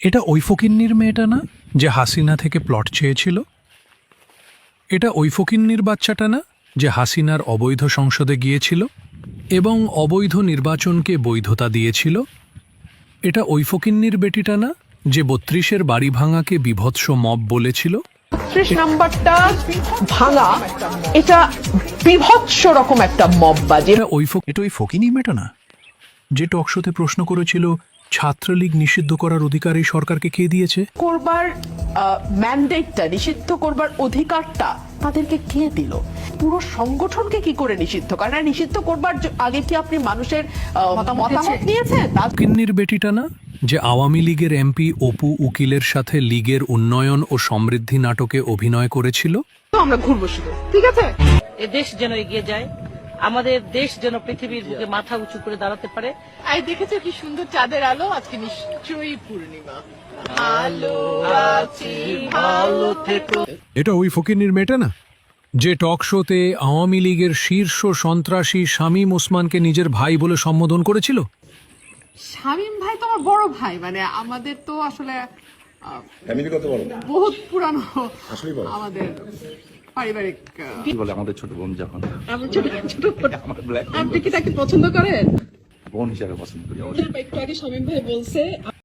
এটা ওই ফকিন্নির মেয়েটা না যে হাসিনা থেকে প্লট চেয়েছিল? এটা ওই ফকিন্নির বাচ্চাটা না যে হাসিনার অবৈধ সংসদে গিয়েছিল এবং অবৈধ নির্বাচনকে বৈধতা দিয়েছিল? এটা ওই ফকিন্নির বেটিটা না যে ৩২-এর বাড়ি ভাঙাকে বীভৎস মব বলেছিল? ৩০ নাম্বারটা ভাঙা, এটা বিভৎস রকম একটা মববাজি। এটা ওই ফকিন্নির মেয়েটা না যে টকশোতে প্রশ্ন করেছিল ছাত্রলীগ নিষিদ্ধ করার অধিকার এই সরকারকে কে দিয়েছে? করবার ম্যান্ডেটটা, নিষিদ্ধ করবার অধিকারটা তাদেরকে কে দিল? পুরো সংগঠনকে কি করে নিষিদ্ধ করে? না, নিষিদ্ধ করবার আগে কি আপনি মানুষের মতামত নিয়েছেন? ফকিন্নির বেটিটা না যে আওয়ামী লীগের এমপি অপু উকিলের সাথে লীগের উন্নয়ন ও সমৃদ্ধি নাটকে অভিনয় করেছিল? আমরা ঘুরবো শুধু, ঠিক আছে? এ দেশ যেন এগিয়ে যায়, আমাদের দেশ যেন পৃথিবীর বুকে মাথা উঁচু করে দাঁড়াতে পারে। আই দেখেছো কি সুন্দর চাঁদের আলো? আজকে নিশ্চয়ই পূর্ণিমা। এটা ওই ফকিন্নির মেয়েটা না যে টক শোতে আওয়ামী লীগের শীর্ষ সন্ত্রাসী শামীম ওসমানকে নিজের ভাই বলে সম্বোধন করেছিল? শামীম ভাই তো আমার বড় ভাই, মানে আমাদের তো আসলে ফ্যামিলি কত বড়? বহুত পুরানো আসলেই বড়। আমাদের পারিবারিক। কি বলে আমাদের ছোট বোন যখন আমার ছোট আমার ব্ল্যাক আপনি কি তাকে পছন্দ করেন? বোন হিসাবে পছন্দ করি অবশ্যই। একটু আগে শামীম ভাই বলছে